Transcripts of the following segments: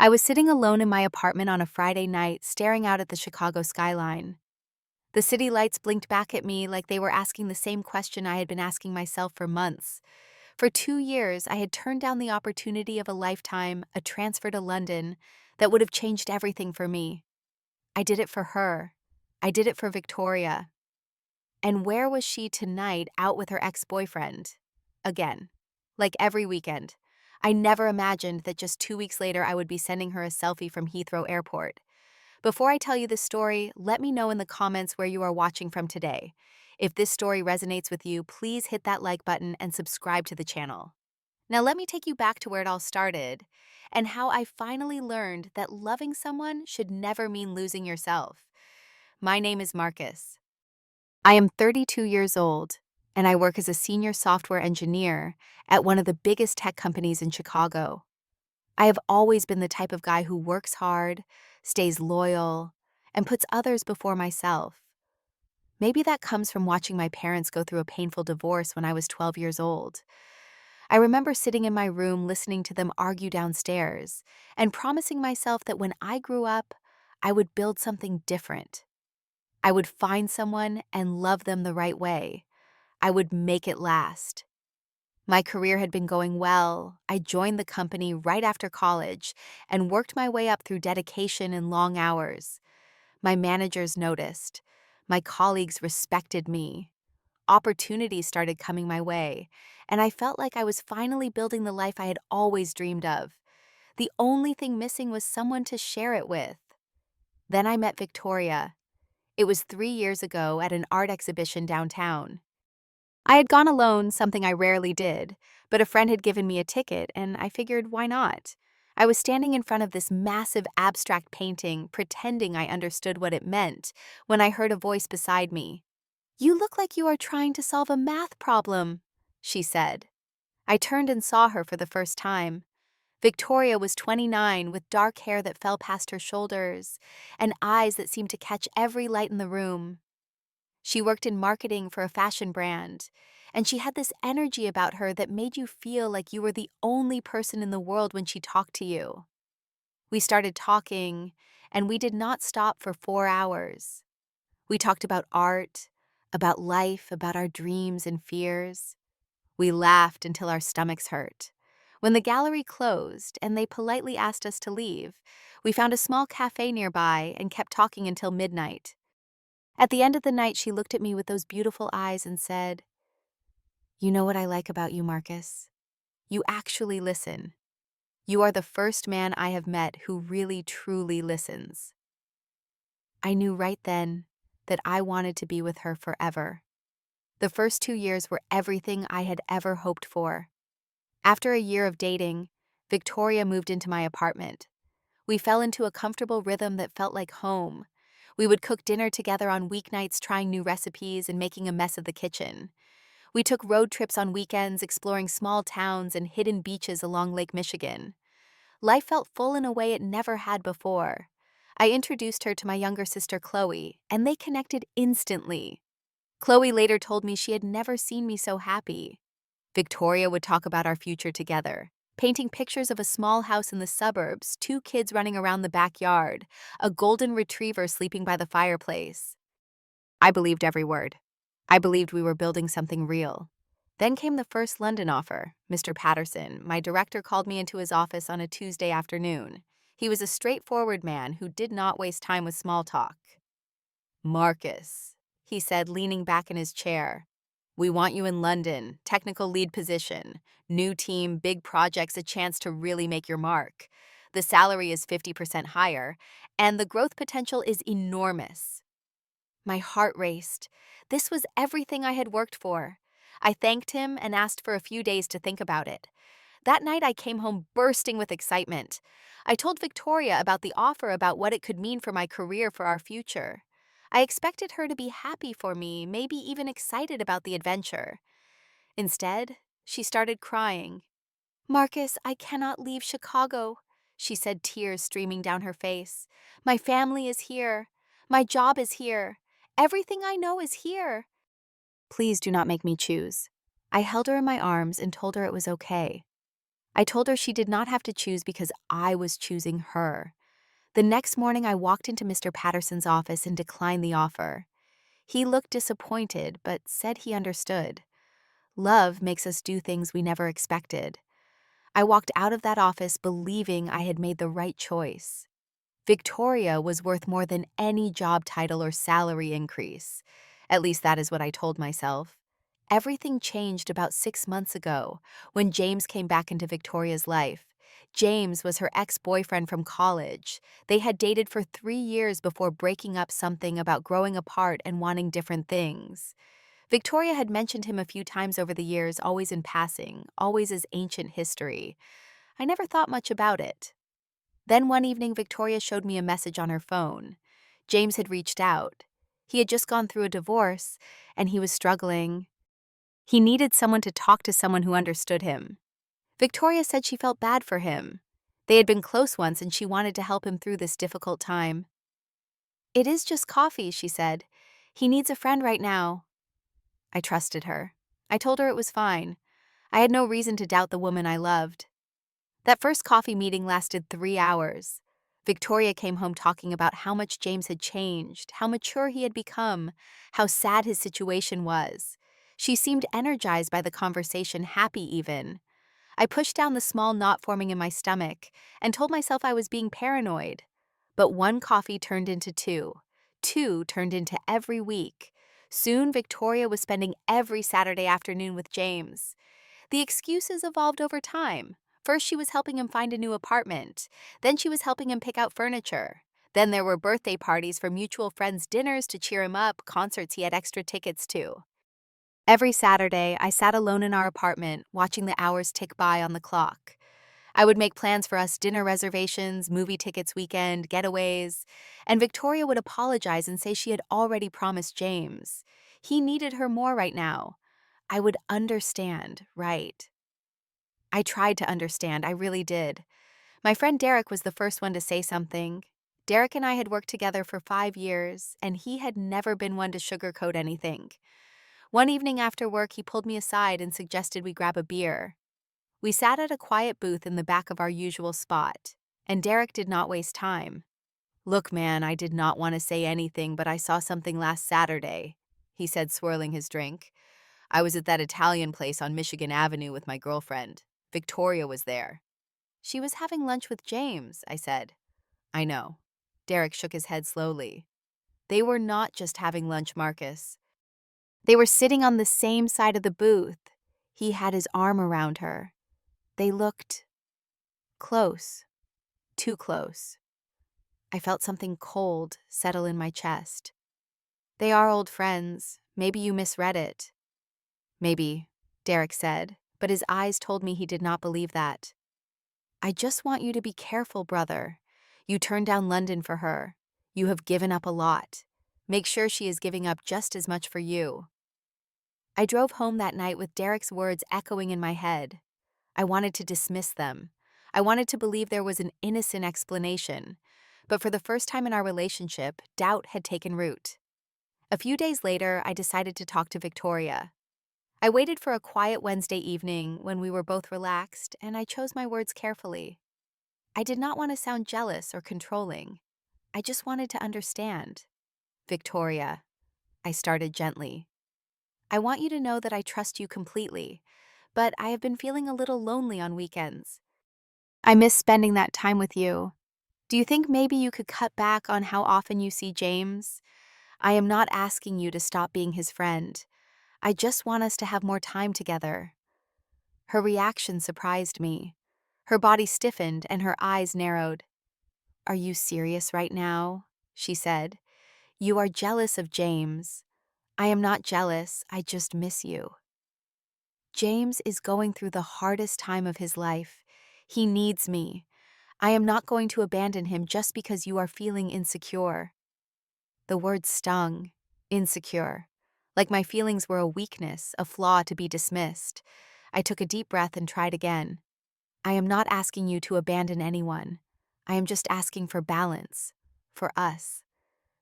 I was sitting alone in my apartment on a Friday night, staring out at the Chicago skyline. The city lights blinked back at me like they were asking the same question I had been asking myself for months. For 2 years, I had turned down the opportunity of a lifetime, a transfer to London, that would have changed everything for me. I did it for her. I did it for Victoria. And where was she tonight, out with her ex-boyfriend? Again. Like every weekend. I never imagined that just 2 weeks later I would be sending her a selfie from Heathrow Airport. Before I tell you this story, let me know in the comments where you are watching from today. If this story resonates with you, please hit that like button and subscribe to the channel. Now let me take you back to where it all started and how I finally learned that loving someone should never mean losing yourself. My name is Marcus. I am 32 years old, and I work as a senior software engineer at one of the biggest tech companies in Chicago. I have always been the type of guy who works hard, stays loyal, and puts others before myself. Maybe that comes from watching my parents go through a painful divorce when I was 12 years old. I remember sitting in my room listening to them argue downstairs and promising myself that when I grew up, I would build something different. I would find someone and love them the right way. I would make it last. My career had been going well. I joined the company right after college and worked my way up through dedication and long hours. My managers noticed. My colleagues respected me. Opportunities started coming my way, and I felt like I was finally building the life I had always dreamed of. The only thing missing was someone to share it with. Then I met Victoria. It was 3 years ago at an art exhibition downtown. I had gone alone, something I rarely did, but a friend had given me a ticket, and I figured, why not? I was standing in front of this massive abstract painting, pretending I understood what it meant, when I heard a voice beside me. "You look like you are trying to solve a math problem," she said. I turned and saw her for the first time. Victoria was 29, with dark hair that fell past her shoulders, and eyes that seemed to catch every light in the room. She worked in marketing for a fashion brand, and she had this energy about her that made you feel like you were the only person in the world when she talked to you. We started talking, and we did not stop for 4 hours. We talked about art, about life, about our dreams and fears. We laughed until our stomachs hurt. When the gallery closed and they politely asked us to leave, we found a small cafe nearby and kept talking until midnight. At the end of the night, she looked at me with those beautiful eyes and said, "You know what I like about you, Marcus? You actually listen. You are the first man I have met who really, truly listens." I knew right then that I wanted to be with her forever. The first 2 years were everything I had ever hoped for. After a year of dating, Victoria moved into my apartment. We fell into a comfortable rhythm that felt like home. We would cook dinner together on weeknights, trying new recipes and making a mess of the kitchen. We took road trips on weekends, exploring small towns and hidden beaches along Lake Michigan. Life felt full in a way it never had before. I introduced her to my younger sister, Chloe, and they connected instantly. Chloe later told me she had never seen me so happy. Victoria would talk about our future together, painting pictures of a small house in the suburbs, 2 kids running around the backyard, a golden retriever sleeping by the fireplace. I believed every word. I believed we were building something real. Then came the first London offer. Mr. Patterson, my director, called me into his office on a Tuesday afternoon. He was a straightforward man who did not waste time with small talk. "Marcus," he said, leaning back in his chair, "we want you in London, technical lead position, new team, big projects, a chance to really make your mark. The salary is 50% higher, and the growth potential is enormous." My heart raced. This was everything I had worked for. I thanked him and asked for a few days to think about it. That night I came home bursting with excitement. I told Victoria about the offer, about what it could mean for my career, for our future. I expected her to be happy for me, maybe even excited about the adventure. Instead, she started crying. "Marcus, I cannot leave Chicago," she said, tears streaming down her face. "My family is here. My job is here. Everything I know is here. Please do not make me choose." I held her in my arms and told her it was okay. I told her she did not have to choose because I was choosing her. The next morning, I walked into Mr. Patterson's office and declined the offer. He looked disappointed, but said he understood. Love makes us do things we never expected. I walked out of that office believing I had made the right choice. Victoria was worth more than any job title or salary increase. At least that is what I told myself. Everything changed about 6 months ago when James came back into Victoria's life. James was her ex-boyfriend from college. They had dated for 3 years before breaking up, something about growing apart and wanting different things. Victoria had mentioned him a few times over the years, always in passing, always as ancient history. I never thought much about it. Then one evening, Victoria showed me a message on her phone. James had reached out. He had just gone through a divorce, and he was struggling. He needed someone to talk to, someone who understood him. Victoria said she felt bad for him. They had been close once, and she wanted to help him through this difficult time. "It is just coffee," she said. "He needs a friend right now." I trusted her. I told her it was fine. I had no reason to doubt the woman I loved. That first coffee meeting lasted 3 hours. Victoria came home talking about how much James had changed, how mature he had become, how sad his situation was. She seemed energized by the conversation, happy even. I pushed down the small knot forming in my stomach and told myself I was being paranoid. But one coffee turned into two. Two turned into every week. Soon, Victoria was spending every Saturday afternoon with James. The excuses evolved over time. First, she was helping him find a new apartment. Then she was helping him pick out furniture. Then there were birthday parties for mutual friends, dinners to cheer him up, concerts he had extra tickets to. Every Saturday, I sat alone in our apartment, watching the hours tick by on the clock. I would make plans for us: dinner reservations, movie tickets, weekend, getaways, and Victoria would apologize and say she had already promised James. He needed her more right now. I would understand, right? I tried to understand, I really did. My friend Derek was the first one to say something. Derek and I had worked together for 5 years, and he had never been one to sugarcoat anything. One evening after work, he pulled me aside and suggested we grab a beer. We sat at a quiet booth in the back of our usual spot, and Derek did not waste time. "Look, man, I did not want to say anything, but I saw something last Saturday," he said, swirling his drink. "I was at that Italian place on Michigan Avenue with my girlfriend. Victoria was there." "She was having lunch with James," I said. "I know." Derek shook his head slowly. "They were not just having lunch, Marcus. They were sitting on the same side of the booth. He had his arm around her. They looked close, too close." I felt something cold settle in my chest. "They are old friends. Maybe you misread it." "Maybe," Derek said, but his eyes told me he did not believe that. "I just want you to be careful, brother. You turned down London for her. You have given up a lot. Make sure she is giving up just as much for you." I drove home that night with Derek's words echoing in my head. I wanted to dismiss them. I wanted to believe there was an innocent explanation. But for the first time in our relationship, doubt had taken root. A few days later, I decided to talk to Victoria. I waited for a quiet Wednesday evening when we were both relaxed, and I chose my words carefully. I did not want to sound jealous or controlling. I just wanted to understand. "Victoria," I started gently, "I want you to know that I trust you completely, but I have been feeling a little lonely on weekends. I miss spending that time with you. Do you think maybe you could cut back on how often you see James? I am not asking you to stop being his friend. I just want us to have more time together." Her reaction surprised me. Her body stiffened and her eyes narrowed. "Are you serious right now?" she said. "You are jealous of James." "I am not jealous, I just miss you." "James is going through the hardest time of his life. He needs me. I am not going to abandon him just because you are feeling insecure." The word stung. Insecure. Like my feelings were a weakness, a flaw to be dismissed. I took a deep breath and tried again. "I am not asking you to abandon anyone. I am just asking for balance. For us."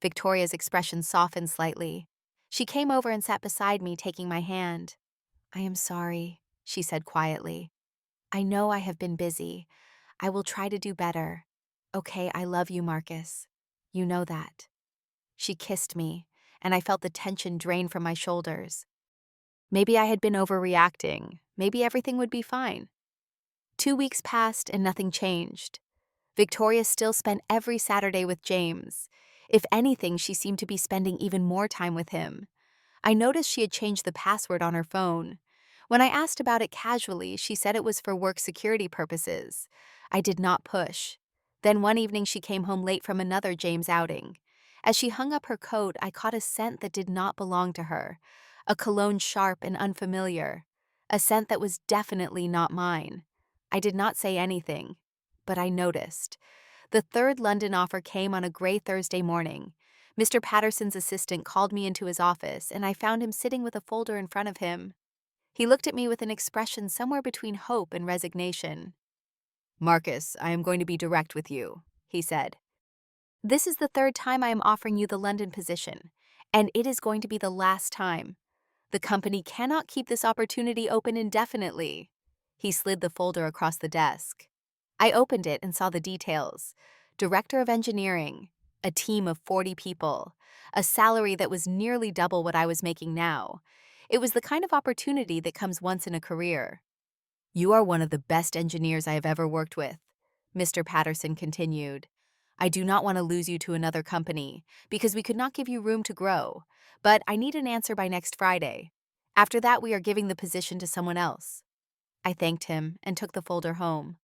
Victoria's expression softened slightly. She came over and sat beside me, taking my hand. "I am sorry," she said quietly. I know I have been busy. I will try to do better. Okay, I love you, Marcus. You know that. She kissed me, and I felt the tension drain from my shoulders. Maybe I had been overreacting. Maybe everything would be fine. 2 weeks passed and nothing changed. Victoria still spent every Saturday with James. If anything, she seemed to be spending even more time with him. I noticed she had changed the password on her phone. When I asked about it casually, she said it was for work security purposes. I did not push. Then one evening she came home late from another James outing. As she hung up her coat, I caught a scent that did not belong to her. A cologne sharp and unfamiliar. A scent that was definitely not mine. I did not say anything, but I noticed. The third London offer came on a gray Thursday morning. Mr. Patterson's assistant called me into his office, and I found him sitting with a folder in front of him. He looked at me with an expression somewhere between hope and resignation. "Marcus, I am going to be direct with you," he said. "This is the third time I am offering you the London position, and it is going to be the last time. The company cannot keep this opportunity open indefinitely." He slid the folder across the desk. I opened it and saw the details. Director of Engineering, a team of 40 people, a salary that was nearly double what I was making now. It was the kind of opportunity that comes once in a career. "You are one of the best engineers I have ever worked with," Mr. Patterson continued. "I do not want to lose you to another company, because we could not give you room to grow, but I need an answer by next Friday. After that, we are giving the position to someone else." I thanked him and took the folder home.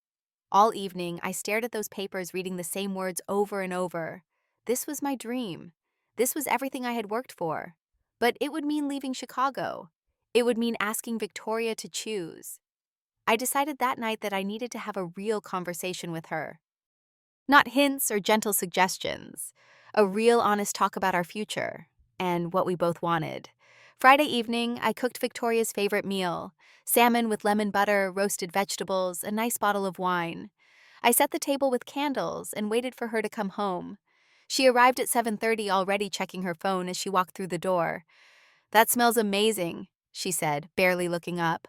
All evening, I stared at those papers reading the same words over and over. This was my dream. This was everything I had worked for. But it would mean leaving Chicago. It would mean asking Victoria to choose. I decided that night that I needed to have a real conversation with her. Not hints or gentle suggestions. A real honest talk about our future and what we both wanted. Friday evening, I cooked Victoria's favorite meal: salmon with lemon butter, roasted vegetables, a nice bottle of wine. I set the table with candles and waited for her to come home. She arrived at 7:30, already checking her phone as she walked through the door. "That smells amazing," she said, barely looking up.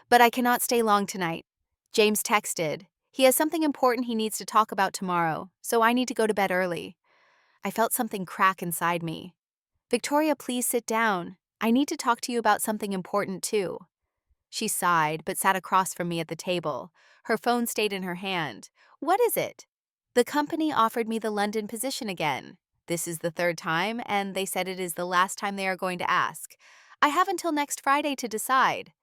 "But I cannot stay long tonight. James texted. He has something important he needs to talk about tomorrow, so I need to go to bed early." I felt something crack inside me. "Victoria, please sit down. I need to talk to you about something important too." She sighed, but sat across from me at the table. Her phone stayed in her hand. "What is it?" "The company offered me the London position again. This is the third time, and they said it is the last time they are going to ask. I have until next Friday to decide."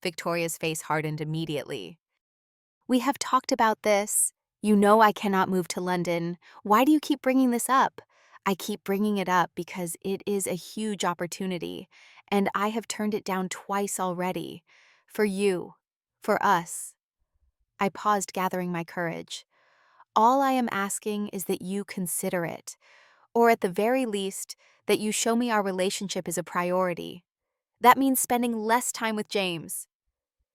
Victoria's face hardened immediately. "We have talked about this. You know I cannot move to London. Why do you keep bringing this up?" "I keep bringing it up because it is a huge opportunity, and I have turned it down twice already. For you. For us." I paused, gathering my courage. "All I am asking is that you consider it, or at the very least, that you show me our relationship is a priority. That means spending less time with James."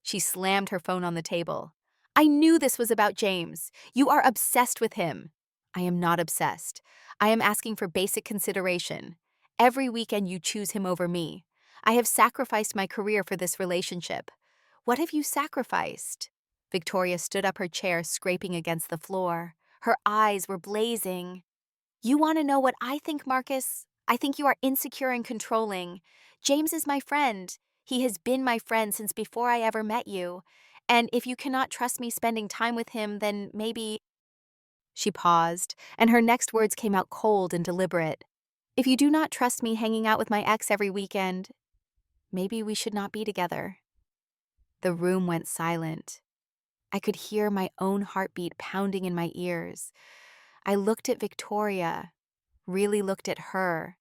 She slammed her phone on the table. "I knew this was about James. You are obsessed with him." "I am not obsessed. I am asking for basic consideration. Every weekend you choose him over me. I have sacrificed my career for this relationship." "What have you sacrificed?" Victoria stood up, her chair scraping against the floor. Her eyes were blazing. "You want to know what I think, Marcus? I think you are insecure and controlling. James is my friend. He has been my friend since before I ever met you. And if you cannot trust me spending time with him, then maybe—" She paused, and her next words came out cold and deliberate. "If you do not trust me hanging out with my ex every weekend, maybe we should not be together." The room went silent. I could hear my own heartbeat pounding in my ears. I looked at Victoria, really looked at her,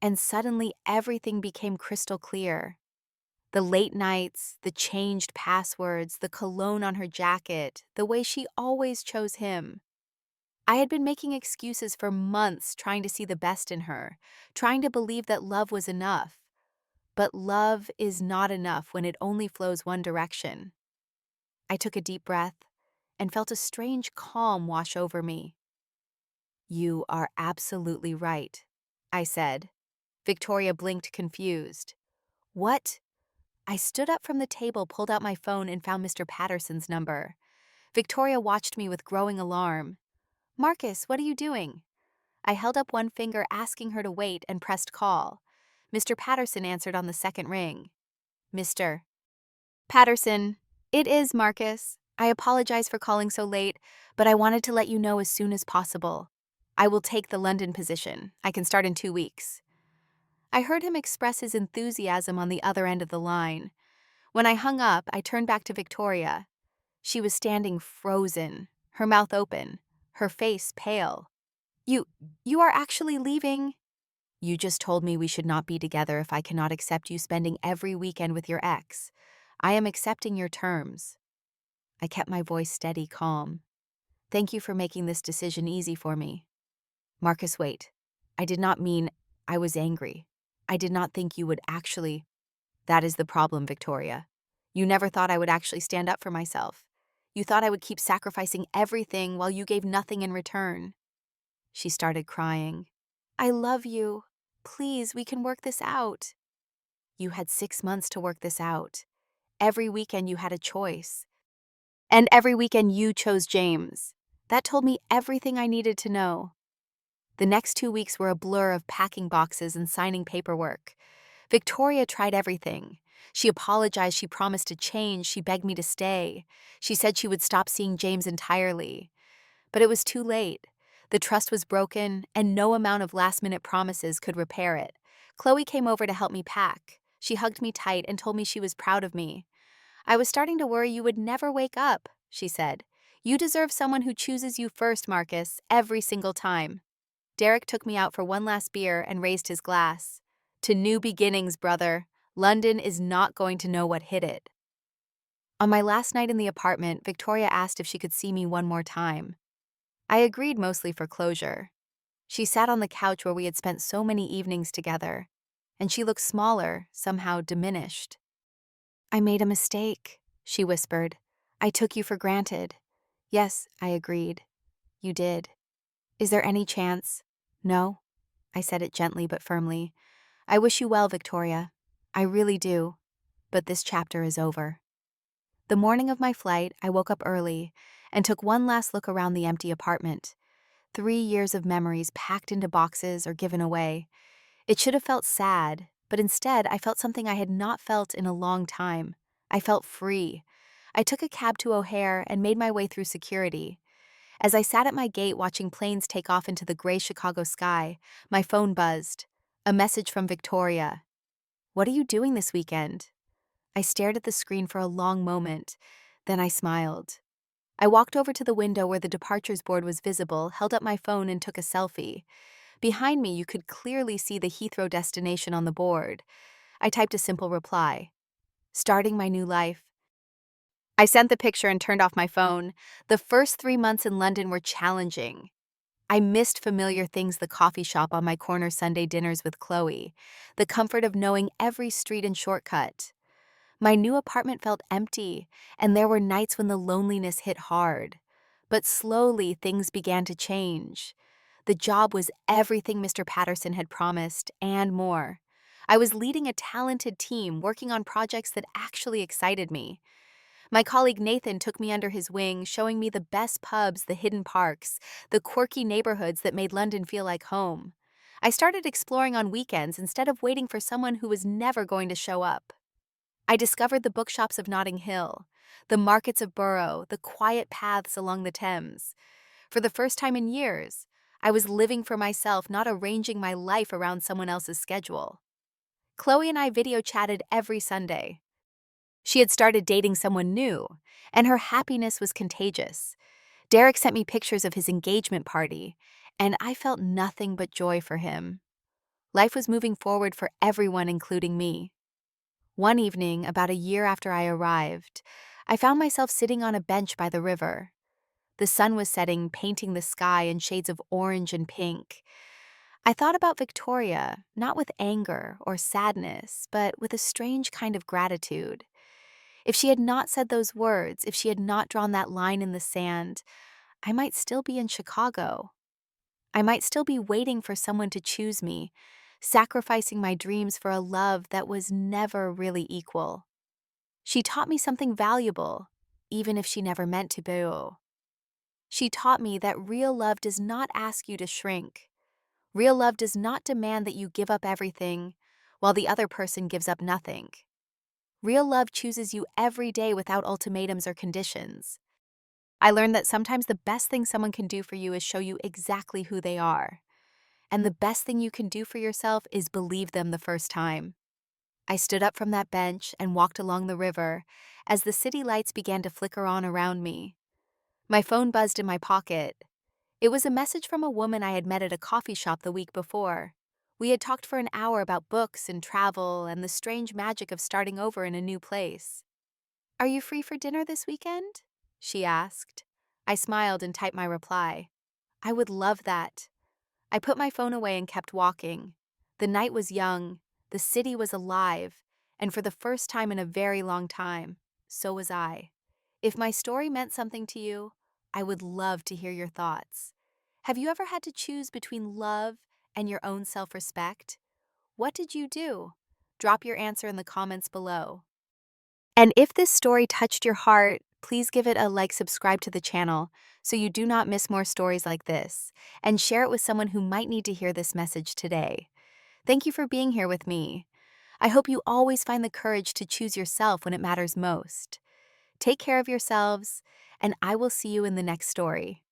and suddenly everything became crystal clear. The late nights, the changed passwords, the cologne on her jacket, the way she always chose him. I had been making excuses for months, trying to see the best in her, trying to believe that love was enough. But love is not enough when it only flows one direction. I took a deep breath and felt a strange calm wash over me. "You are absolutely right," I said. Victoria blinked, confused. "What?" I stood up from the table, pulled out my phone, and found Mr. Patterson's number. Victoria watched me with growing alarm. "Marcus, what are you doing?" I held up one finger, asking her to wait, and pressed call. Mr. Patterson answered on the second ring. "Mr. Patterson, it is Marcus. I apologize for calling so late, but I wanted to let you know as soon as possible. I will take the London position. I can start in 2 weeks." I heard him express his enthusiasm on the other end of the line. When I hung up, I turned back to Victoria. She was standing frozen, her mouth open, her face pale. You, you are actually leaving?" "You just told me we should not be together if I cannot accept you spending every weekend with your ex. I am accepting your terms." I kept my voice steady, calm. "Thank you for making this decision easy for me." "Marcus, wait. I did not mean I was angry. I did not think you would actually—" "That is the problem, Victoria. You never thought I would actually stand up for myself. You thought I would keep sacrificing everything while you gave nothing in return." She started crying. "I love you. Please, we can work this out." "You had 6 months to work this out. Every weekend you had a choice. And every weekend you chose James. That told me everything I needed to know." The next 2 weeks were a blur of packing boxes and signing paperwork. Victoria tried everything. She apologized, she promised to change, she begged me to stay. She said she would stop seeing James entirely. But it was too late. The trust was broken, and no amount of last-minute promises could repair it. Chloe came over to help me pack. She hugged me tight and told me she was proud of me. "I was starting to worry you would never wake up," she said. "You deserve someone who chooses you first, Marcus, every single time." Derek took me out for one last beer and raised his glass. "To new beginnings, brother. London is not going to know what hit it." On my last night in the apartment, Victoria asked if she could see me one more time. I agreed, mostly for closure. She sat on the couch where we had spent so many evenings together, and she looked smaller, somehow diminished. "I made a mistake," she whispered. "I took you for granted." "Yes," I agreed. "You did. Is there any chance?" "No." I said it gently but firmly. "I wish you well, Victoria. I really do. But this chapter is over." The morning of my flight, I woke up early and took one last look around the empty apartment. 3 years of memories packed into boxes or given away. It should have felt sad, but instead I felt something I had not felt in a long time. I felt free. I took a cab to O'Hare and made my way through security. As I sat at my gate watching planes take off into the gray Chicago sky, my phone buzzed. A message from Victoria. "What are you doing this weekend?" I stared at the screen for a long moment. Then I smiled. I walked over to the window where the departures board was visible, held up my phone, and took a selfie. Behind me, you could clearly see the Heathrow destination on the board. I typed a simple reply. "Starting my new life." I sent the picture and turned off my phone. The first 3 months in London were challenging. I missed familiar things: the coffee shop on my corner, Sunday dinners with Chloe, the comfort of knowing every street and shortcut. My new apartment felt empty, and there were nights when the loneliness hit hard. But slowly, things began to change. The job was everything Mr. Patterson had promised, and more. I was leading a talented team, working on projects that actually excited me. My colleague Nathan took me under his wing, showing me the best pubs, the hidden parks, the quirky neighborhoods that made London feel like home. I started exploring on weekends instead of waiting for someone who was never going to show up. I discovered the bookshops of Notting Hill, the markets of Borough, the quiet paths along the Thames. For the first time in years, I was living for myself, not arranging my life around someone else's schedule. Chloe and I video chatted every Sunday. She had started dating someone new, and her happiness was contagious. Derek sent me pictures of his engagement party, and I felt nothing but joy for him. Life was moving forward for everyone, including me. One evening, about a year after I arrived, I found myself sitting on a bench by the river. The sun was setting, painting the sky in shades of orange and pink. I thought about Victoria, not with anger or sadness, but with a strange kind of gratitude. If she had not said those words, if she had not drawn that line in the sand, I might still be in Chicago. I might still be waiting for someone to choose me, sacrificing my dreams for a love that was never really equal. She taught me something valuable, even if she never meant to boo. She taught me that real love does not ask you to shrink. Real love does not demand that you give up everything while the other person gives up nothing. Real love chooses you every day without ultimatums or conditions. I learned that sometimes the best thing someone can do for you is show you exactly who they are. And the best thing you can do for yourself is believe them the first time. I stood up from that bench and walked along the river as the city lights began to flicker on around me. My phone buzzed in my pocket. It was a message from a woman I had met at a coffee shop the week before. We had talked for an hour about books and travel and the strange magic of starting over in a new place. "Are you free for dinner this weekend?" she asked. I smiled and typed my reply. "I would love that." I put my phone away and kept walking. The night was young, the city was alive, and for the first time in a very long time, so was I. If my story meant something to you, I would love to hear your thoughts. Have you ever had to choose between love and your own self-respect? What did you do? Drop your answer in the comments below. And if this story touched your heart, please give it a like, subscribe to the channel so you do not miss more stories like this, and share it with someone who might need to hear this message today. Thank you for being here with me. I hope you always find the courage to choose yourself when it matters most. Take care of yourselves, and I will see you in the next story.